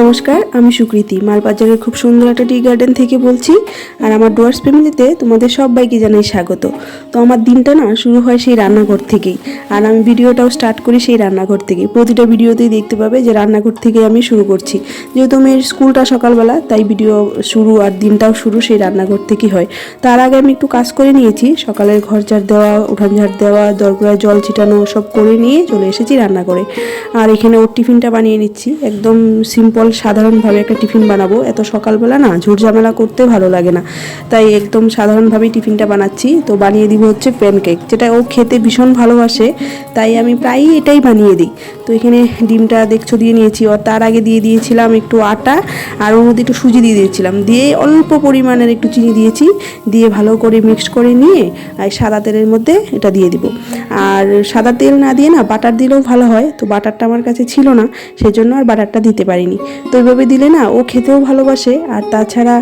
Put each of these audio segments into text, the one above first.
নমস্কার, আমি সুকৃতি মালবাজারের খুব সুন্দর একটা টি গার্ডেন থেকে বলছি। আর আমার ডুয়ার্স ফ্যামিলিতে তোমাদের সবাইকে জানাই স্বাগত। তো আমার দিনটা না শুরু হয় সেই রান্নাঘর থেকেই, আর আমি ভিডিওটাও স্টার্ট করি সেই রান্নাঘর থেকেই। প্রতিটা ভিডিওতেই দেখতে পাবে যে রান্নাঘর থেকে আমি শুরু করছি, যেহেতু মেয়ের স্কুলটা সকালবেলা, তাই ভিডিও শুরু আর দিনটাও শুরু সেই রান্নাঘর থেকেই হয়। তার আগে আমি একটু কাজ করে নিয়েছি, সকালের ঘর ঝাড় দেওয়া, উঠান ঝাড় দেওয়া, দরজায় জল ছিটানো সব করে নিয়ে চলে এসেছি রান্না করে। আর এখানে ওর টিফিনটা বানিয়ে নিচ্ছি, একদম সিম্পল সাধারণভাবে একটা টিফিন বানাবো। এত সকালবেলা না ঝুট ঝামেলা করতে ভালো লাগে না, তাই একদম সাধারণভাবেই টিফিনটা বানাচ্ছি। তো বানিয়ে দিব হচ্ছে প্যানকেক, যেটা ও খেতে ভীষণ ভালোবাসে, তাই আমি প্রায়ই এটাই বানিয়ে দিই। তো এখানে ডিমটা দেখছো দিয়ে নিয়েছি, আর তার আগে দিয়ে দিয়েছিলাম একটু আটা, আর ওর মধ্যে একটু সুজি দিয়ে দিয়েছিলাম, দিয়ে অল্প পরিমাণের একটু চিনি দিয়েছি, দিয়ে ভালো করে মিক্স করে নিয়ে আর সাদা তেলের মধ্যে এটা দিয়ে দিব। আর সাদা তেল না দিয়ে না বাটার দিলেও ভালো হয়, তো বাটারটা আমার কাছে ছিল না, সেই জন্য আর বাটারটা দিতে পারিনি। তো এইভাবে দিলে না ও খেতেও ভালোবাসে। আর তাছাড়া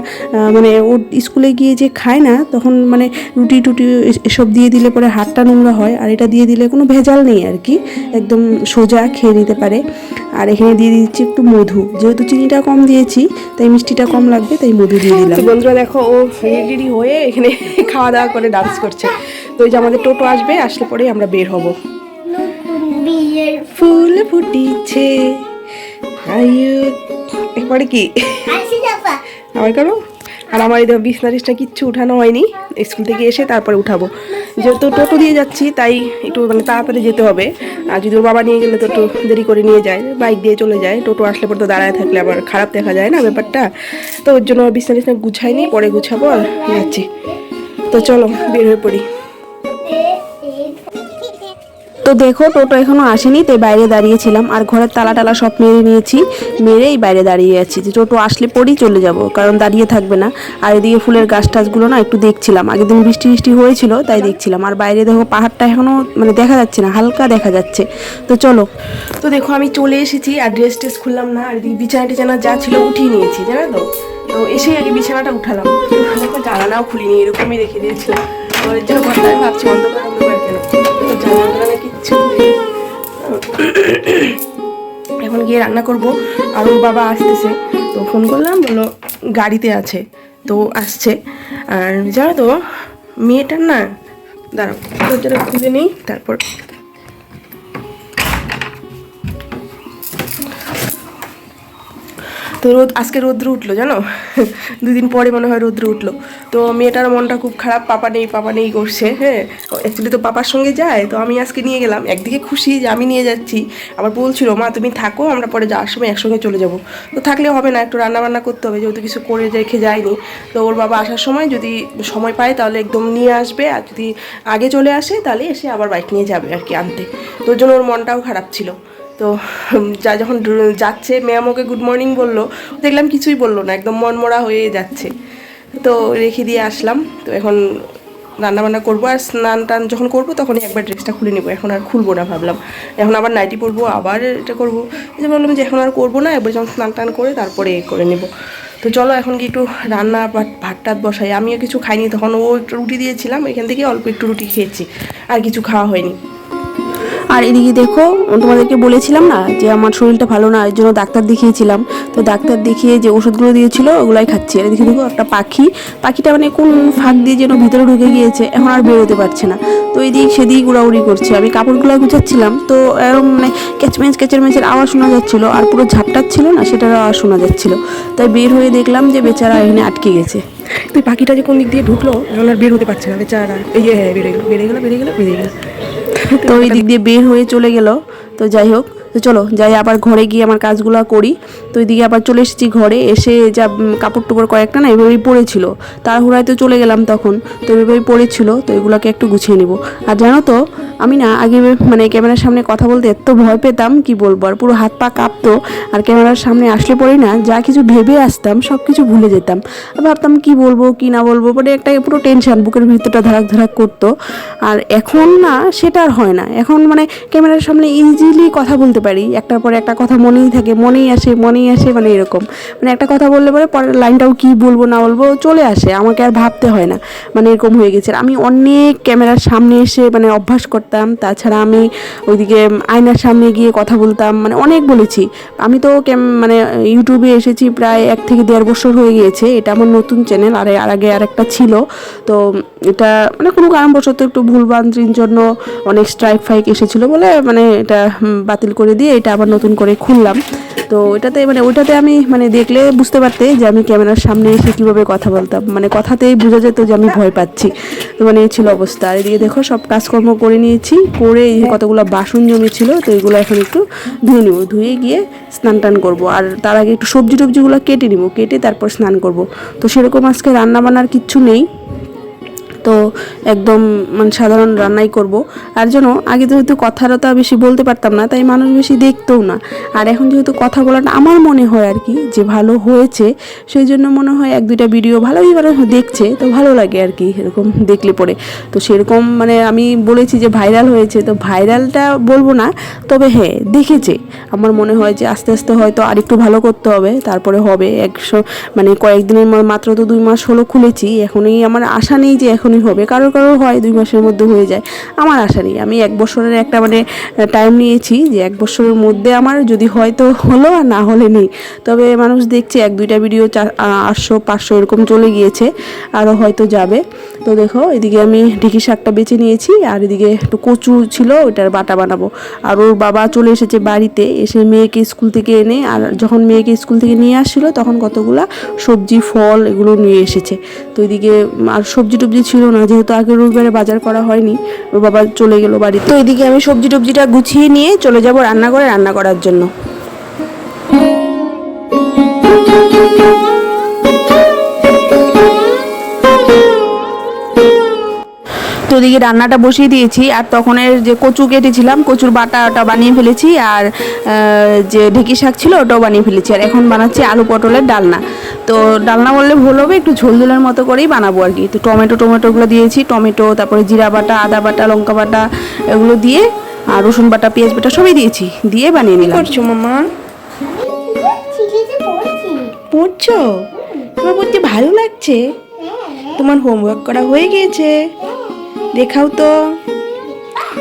মানে ও স্কুলে গিয়ে যে খায় না, তখন মানে রুটি টুটি এসব দিয়ে দিলে পরে হাতটা নোংরা হয়, আর এটা দিয়ে দিলে কোনো ভেজাল নেই আর কি, একদম সোজা খেয়ে নিতে পারে। আর এখানে দিয়ে দিচ্ছি একটু মধু, যেহেতু চিনিটা কম দিয়েছি তাই মিষ্টিটা কম লাগবে, তাই মধু দিয়ে দিলাম। বন্ধুরা দেখো, ও রেডি হয়ে এখানে খাওয়া দাওয়া করে ডান্স করছে। তো এই যে আমাদের টোটো আসবে, আসলে পরেই আমরা বের হব। ফুল ফুটিছে একবারে কি আবার করো। আর আমার এই বিছনা টিছনা কিচ্ছু উঠানো হয়নি, স্কুল থেকে এসে তারপরে উঠাবো। যেহেতু টোটো দিয়ে যাচ্ছি তাই একটু মানে তাড়াতাড়ি যেতে হবে। আর যদি ওর বাবা নিয়ে গেলে তো একটু দেরি করে নিয়ে যায়, বাইক দিয়ে চলে যায়। টোটো আসলে পরে তো দাঁড়ায় থাকলে আবার খারাপ দেখা যায় না ব্যাপারটা। তো ওর জন্য বিছনা টিছনা গুছাইনি, পরে গুছাবো আর যাচ্ছি। তো চলো বের হয়ে পড়ি। তো দেখো টোটো এখনো আসেনি, তাই বাইরে দাঁড়িয়েছিলাম, আর ঘরের তালা টালা সব মেরে নিয়েছি, মেরেই বাইরে দাঁড়িয়ে আছি যে টোটো আসলে পরেই চলে যাব, কারণ দাঁড়িয়ে থাকবে না। আর এদিকে ফুলের গাছ টাছগুলো না একটু দেখছিলাম, আগের দিন বৃষ্টি বৃষ্টি হয়েছিল তাই দেখছিলাম। আর বাইরে দেখো পাহাড়টা এখনো মানে দেখা যাচ্ছে না, হালকা দেখা যাচ্ছে। তো চলো, তো দেখো আমি চলে এসেছি, আর ড্রেস টেস খুললাম না, আর এদিকে বিছানা টিছানা যা ছিল উঠিয়ে নিয়েছি, জানো তো। তো এসেই আগে বিছানাটা উঠালাম, জানালাও খুলিনি, এরকমই রেখে দিয়েছিলাম। ওর জন্য ঘরটা ভাবছি অন্ধকার অন্ধকার কেন, তো জানালা কিচ্ছু নেই। এখন গিয়ে রান্না করব। আর ওর বাবা আসতেছে, তো ফোন করলাম, বললো গাড়িতে আছে, তো আসছে। আর জানো তো মেয়েটার না, দাঁড়াও দরজাটা খুলে নেই তারপর। তো আজকে রৌদ্র উঠলো জানো, দুদিন পরে মনে হয় রৌদ্র উঠলো। তো মেয়েটার মনটা খুব খারাপ, পাপা নেই করছে। হ্যাঁ, অ্যাকচুয়ালি তো পাপার সঙ্গে যায়, তো আমি আজকে নিয়ে গেলাম। একদিকে খুশি যে আমি নিয়ে যাচ্ছি, আবার বলছিল মা তুমি থাকো, আমরা পরে যাওয়ার সময় একসঙ্গে চলে যাব। তো থাকলে হবে না, একটু রান্নাবান্না করতে হবে, যেহেতু কিছু করে রেখে যায়নি। তো ওর বাবা আসার সময় যদি সময় পায় তাহলে একদম নিয়ে আসবে, আর যদি আগে চলে আসে তাহলে এসে আবার বাইক নিয়ে যাবে আর কি আনতে। তো ওর জন্য ওর মনটাও খারাপ ছিল। তো যা যখন যাচ্ছে ম্যাম ওকে গুড মর্নিং বললো, দেখলাম কিছুই বললো না, একদম মনমরা হয়ে যাচ্ছে। তো রেখে দিয়ে আসলাম। তো এখন রান্নাবান্না করবো, আর স্নান টান যখন করবো তখনই একবার ড্রেসটা খুলে নেবো, এখন আর খুলবো না ভাবলাম। এখন আবার নাইটি পরবো, আবার এটা করবো, এই যে বললাম যে এখন আর করবো না, একবার যখন স্নান টান করে তারপরে করে নেবো। তো চলো এখন কি একটু রান্না ভাত টাত বসাই। আমিও কিছু খাইনি, তখন ও একটু রুটি দিয়েছিলাম, এখান থেকে অল্প একটু রুটি খেয়েছি, আর কিছু খাওয়া হয়নি। আর এদিকে দেখো, তোমাদেরকে বলেছিলাম না যে আমার শরীরটা ভালো না, এর জন্য ডাক্তার দেখিয়েছিলাম। তো ডাক্তার দেখিয়ে যে ওষুধগুলো দিয়েছিল ওগুলাই খাচ্ছি। আর এদিকে দেখো একটা পাখিটা মানে কোন ফাঁক দিয়ে যেন ভিতরে ঢুকে গিয়েছে, এখন আর বেরোতে পারছে না। তো এদিক সেদিক উড়াউড়ি করছে। আমি কাপড়গুলো গুছাচ্ছিলাম, তো এরকম মানে ক্যাচমেচের আওয়াজ শোনা যাচ্ছিলো, আর পুরো ঝাপটার ছিল না সেটার আওয়াজ শোনা যাচ্ছিলো। তাই বের হয়ে দেখলাম যে বেচারা এখানে আটকে গেছে। তুই পাখিটা যে কোন দিক দিয়ে ঢুকলো, এখন আর বের হতে পারছে না বেচারা। এই যে হ্যাঁ, বেরিয়ে গেল। তো ওই দিক দিয়ে বের হয়ে চলে গেল। তো যাই হোক, তো চলো যাই আবার ঘরে গিয়ে আমার কাজগুলো করি। তো ওইদিকে আবার চলে এসেছি ঘরে, এসে যা কাপড় টুপড় কয়েকটা না এভাবেই পড়েছিল, তাড়াহুড়ায় তো চলে গেলাম তখন, তো এভাবেই পড়েছিল। তো এগুলোকে একটু গুছিয়ে নিব। আর জানো তো আমি না আগে মানে ক্যামেরার সামনে কথা বলতে এত ভয় পেতাম কি বলবো, আর পুরো হাত পা কাঁপতো। আর ক্যামেরার সামনে আসলে পরেই না যা কিছু ভেবে আসতাম সব কিছু ভুলে যেতাম, ভাবতাম কি বলবো কি না বলবো, মানে একটা পুরো টেনশন, বুকের ভিতরটা ধারাক করতো। আর এখন না সেটা আর হয় না, এখন মানে ক্যামেরার সামনে ইজিলি কথা বলতে পারি, একটার পরে একটা কথা মনেই থাকে, মনেই আসে মানে এরকম, মানে একটা কথা বললে পরে পরের লাইনটাও কি বলবো না বলবো চলে আসে, আমাকে আর ভাবতে হয় না, মানে এরকম হয়ে গেছে। আমি অনেক ক্যামেরার সামনে এসে মানে অভ্যাস করতে থাকতাম। তাছাড়া আমি ওইদিকে আয়নার সামনে গিয়ে কথা বলতাম, মানে অনেক বলেছি। আমি তো মানে ইউটিউবে এসেছি প্রায় 1 থেকে 1.5 বছর হয়ে গিয়েছে। এটা আমার নতুন চ্যানেল, আর আগে আরেকটা ছিল। তো এটা মানে কোনো কারণবশত একটু ভুলভ্রান্তির জন্য অনেক স্ট্রাইক ফাইক এসেছিলো বলে মানে এটা বাতিল করে দিয়ে এটা আবার নতুন করে খুললাম। তো ওইটাতে আমি মানে দেখলে বুঝতে পারতে যে আমি ক্যামেরার সামনে এসে কীভাবে কথা বলতাম, মানে কথাতেই বোঝা যেত যে আমি ভয় পাচ্ছি। তো মানে এই ছিল অবস্থা। আর এদিকে দেখো সব কাজকর্ম করে নিয়েছি, করে এই কতগুলো বাসন জমেছিল, তো এগুলো এখন একটু ধুয়ে নিব, ধুয়ে গিয়ে স্নান টান করবো। আর তার আগে একটু সবজি টবজিগুলো কেটে নিব, কেটে তারপর স্নান করব। তো সেরকম আজকে রান্না বান্নার কিচ্ছু নেই, তো একদম মানে সাধারণ রান্নাই করব। আর যেন আগে যেহেতু কথাটা বেশি বলতে পারতাম না, তাই মানুষ বেশি দেখতেও না। আর এখন যেহেতু কথা বলাটা আমার মনে হয় আর কি যে ভালো হয়েছে, সেই জন্য মনে হয় 1-2টা ভিডিও ভালোই দেখছে, তো ভালো লাগে আর কি এরকম দেখলে পরে। তো সেরকম মানে আমি বলেছি যে ভাইরাল হয়েছে, তো ভাইরালটা বলবো না, তবে হ্যাঁ দেখেছে। আমার মনে হয় যে আস্তে আস্তে হয়তো আরেকটু ভালো করতে হবে, তারপরে হবে। মানে কয়েকদিনের মাত্র তো 2 মাস হলো খুলেছি, এখনই আমার আশা নেই যে এখনই হবে। কারোর হয় 2 মাসের মধ্যে হয়ে যায়, আমার আশা নেই। আমি 1 বছরের একটা মানে টাইম নিয়েছি যে 1 বছরের মধ্যে আমার যদি হয় তো হলো, আর না হলে নেই। তবে মানুষ দেখছে 1-2টা ভিডিও 800-500 এরকম চলে গিয়েছে, আরও হয়তো যাবে। তো দেখো এদিকে আমি ঢেঁকি শাকটা বেছে নিয়েছি, আর এদিকে একটু কচু ছিল, ওইটার বাটা বানাবো। আর ওর বাবা চলে এসেছে বাড়িতে, এসে মেয়েকে স্কুল থেকে এনে, আর যখন মেয়েকে স্কুল থেকে নিয়ে আসছিল তখন কতগুলা সবজি ফল এগুলো নিয়ে এসেছে। তো এদিকে আর সবজি টবজি ছিল না, যেহেতু আগে রবিবারে বাজার করা হয়নি, ওর বাবা চলে গেল বাড়িতে। তো এদিকে আমি সবজি টবজিটা গুছিয়ে নিয়ে চলে যাব রান্নাঘরে রান্না করার জন্য। তো ওদিকে রান্নাটা বসিয়ে দিয়েছি, আর তখনের যে কচু কেটেছিলাম, কচুর বাটাটা বানিয়ে ফেলেছি, আর যে ঢেঁকি শাক ছিল ওটাও বানিয়ে ফেলেছি। আর এখন বানাচ্ছি আলু পটলের ডালনা। তো ডালনা বললে ভুল হবে, একটু ঝোল ঝোলের মতো করেই বানাবো আর কি। তো টমেটোগুলো দিয়েছি, টমেটো, তারপরে জিরা বাটা, আদা বাটা, লঙ্কা বাটা এগুলো দিয়ে, আর রসুন বাটা, পেঁয়াজ বাটা সবই দিয়েছি, দিয়ে বানিয়ে নিলাম। করছো মামা? পড়ছো? তোমার পড়তে ভালো লাগছে? তোমার হোমওয়ার্ক করা হয়ে গিয়েছে? দেখাও তো।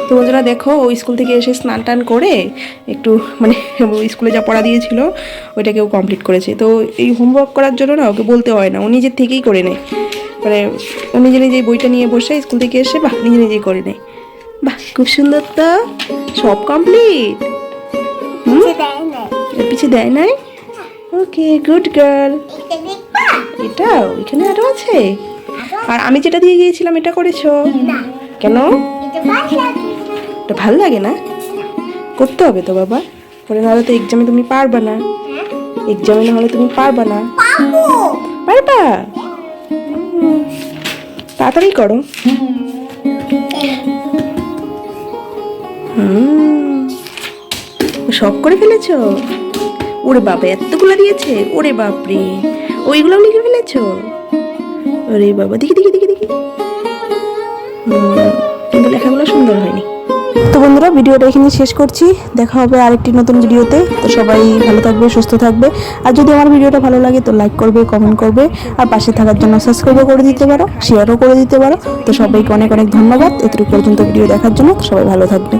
তো বন্ধুরা দেখো, ও স্কুল থেকে এসে স্নান টান করে একটু মানে স্কুলে যা পড়া দিয়েছিল ওইটাকেও কমপ্লিট করেছে। তো এই হোমওয়ার্ক করার জন্য না ওকে বলতে হয় না, ও নিজের থেকেই করে নেয়। মানে ও নিজে বইটা নিয়ে বসে স্কুল থেকে এসে নিজেই করে নেয়। বাহ, খুব সুন্দর। তো সব কমপ্লিট? পিছিয়ে দেয় নাই? ওকে, গুড গার্ল। এটাও এখানে আরো আছে? আর আমি যেটা দিয়ে গিয়েছিলাম এটা করেছো? কেন? এটা ভালো লাগে না? করতে হবে তো বাবা, পরে নাহলে তো এক্সামে তুমি পারবা না। এক্সামে না হলে তুমি পারবা না। পারবা? তাড়াতাড়ি করো। সব করে ফেলেছো? ওরে বাবা, এতগুলো দিয়েছে? ওরে বাপরে, ওইগুলো লিখে ফেলেছো? ওরে বাবা, দেখি দেখি দেখি দেখি, কিন্তু লেখাগুলো সুন্দর হয়নি। তো বন্ধুরা ভিডিওটা এখানে শেষ করছি, দেখা হবে আরেকটি নতুন ভিডিওতে। তো সবাই ভালো থাকবে, সুস্থ থাকবে। আর যদি আমার ভিডিওটা ভালো লাগে তো লাইক করবে, কমেন্ট করবে, আর পাশে থাকার জন্য সাবস্ক্রাইবও করে দিতে পারো, শেয়ারও করে দিতে পারো। তো সবাইকে অনেক অনেক ধন্যবাদ এতটুকু পর্যন্ত ভিডিও দেখার জন্য। সবাই ভালো থাকবে।